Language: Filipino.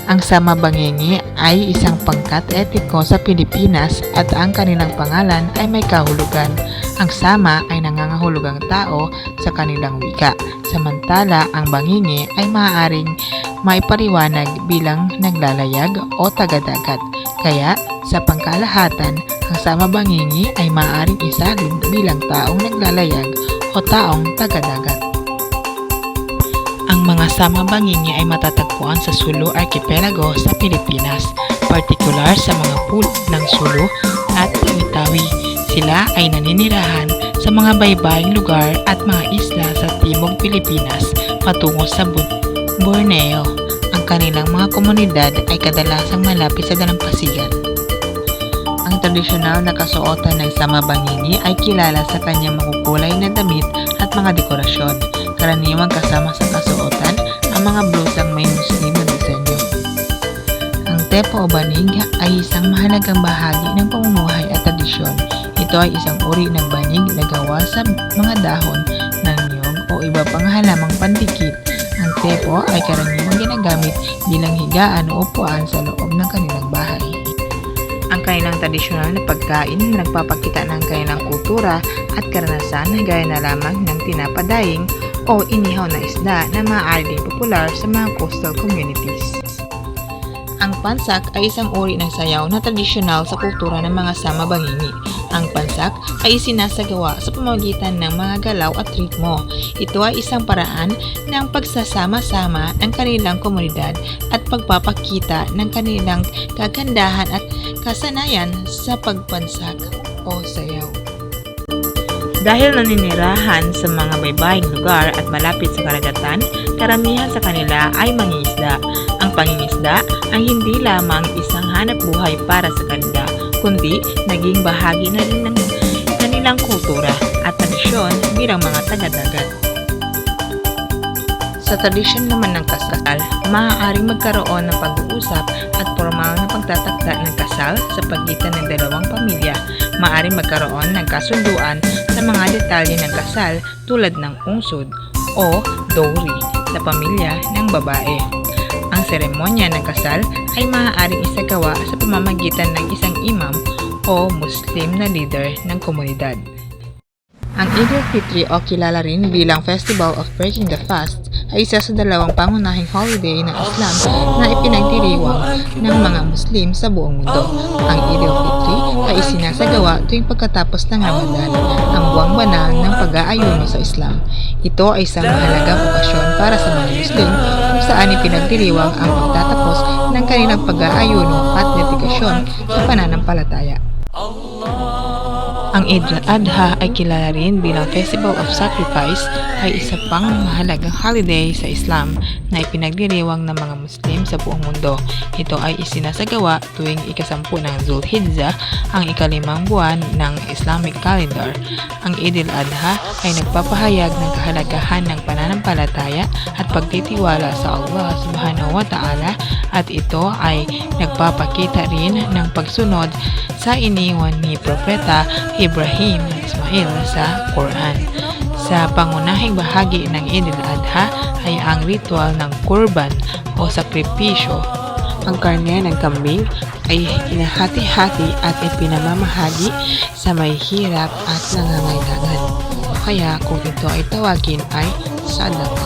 Ang sama-bangingi ay isang pangkat etiko sa Pilipinas at ang kanilang pangalan ay may kahulugan. Ang sama ay nangangahulugang tao sa kanilang wika, samantala ang bangingi ay maaaring maipaliwanag bilang naglalayag o taga-dagat. Kaya sa pangkalahatan, ang sama-bangingi ay maaaring isalin bilang taong naglalayag o taong taga-dagat. Ang mga sama-bangingi ay matatagpuan sa Sulu Archipelago sa Pilipinas, partikular sa mga pulot ng Sulu at Tawi-Tawi. Sila ay naninirahan sa mga baybaying lugar at mga isla sa timog Pilipinas patungo sa Borneo. Ang kanilang mga komunidad ay kadalasang malapit sa dalampasigan. Ang tradisyonal na kasuotan ng sama-bangingi ay kilala sa kanyang makukulay na damit at mga dekorasyon. Karaniwang kasama sa kasuotan ang mga blusang may Muslim na disenyo. Ang tepo o banig ay isang mahalagang bahagi ng pamumuhay at tradisyon. Ito ay isang uri ng banig na gawa sa mga dahon ng niyog o iba pang halamang pandikit. Ang tepo ay karaniwang ginagamit bilang higaan o upuan sa loob ng kanilang bahay. Ang kanilang tradisyonal na pagkain na nagpapakita ng kanilang kultura at karanasan na gaya na lamang ng tinapadaing o inihaw na isda na maaari din popular sa mga coastal communities. Ang pansak ay isang uri ng sayaw na tradisyonal sa kultura ng mga sama-bangingi. Ang pansak ay isinasagawa sa pamamagitan ng mga galaw at ritmo. Ito ay isang paraan ng pagsasama-sama ng kanilang komunidad at pagpapakita ng kanilang kagandahan at kasanayan sa pagpansak o sayaw. Dahil naninirahan sa mga baybaying lugar at malapit sa karagatan, karamihan sa kanila ay mangingisda. Ang pangingisda ay hindi lamang isang hanap buhay para sa kanila, kundi naging bahagi na rin ng kanilang kultura at tradisyon bilang mga taga-dagat. Sa tradisyon naman ng kasal, maaaring magkaroon ng pag-uusap at formal na pagtatakda ng kasal sa pagitan ng dalawang pamilya. Maaaring magkaroon ng kasunduan sa mga detalye ng kasal tulad ng ungsod o dowry sa pamilya ng babae. Ang seremonya ng kasal ay maaaring isagawa sa pamamagitan ng isang imam o Muslim na leader ng komunidad. Ang Eid al-Fitr o kilala rin bilang Festival of Breaking the Fast ay isa sa dalawang pangunahing holiday ng Islam na ipinagdiriwang ng mga Muslim sa buong mundo. Ang Eid al-Fitr ay isinasagawa tuwing pagkatapos ng Ramadan, ang buwang banal ng pag-aayuno sa Islam. Ito ay isang mahalagang okasyon para sa mga Muslim kung saan ipinagdiriwang ang pagtatapos ng kanilang pag-aayuno at dedikasyon sa pananampalataya. Ang Eid al-Adha ay kilala rin bilang Festival of Sacrifice, ay isa pang mahalagang holiday sa Islam na ipinagdiriwang ng mga Muslim sa buong mundo. Ito ay isinasagawa tuwing ika-10 ng Zulhijjah, ang ika-5 buwan ng Islamic calendar. Ang Eid al-Adha ay nagpapahayag ng kahalagahan ng pananampalataya at pagtitiwala sa Allah Subhanahu wa Ta'ala, at ito ay nagpapakita rin ng pagsunod sa iniwan ni Propeta Ibrahim at Ismail sa Quran. Sa pangunahing bahagi ng Eid al-Adha ay ang ritual ng kurban o sakripisyo. Ang karne ng kambing ay hinahati-hati at ipinamamahagi sa may hirap at nangangailangan. Kaya kung ito ay tawagin ay sadaqah.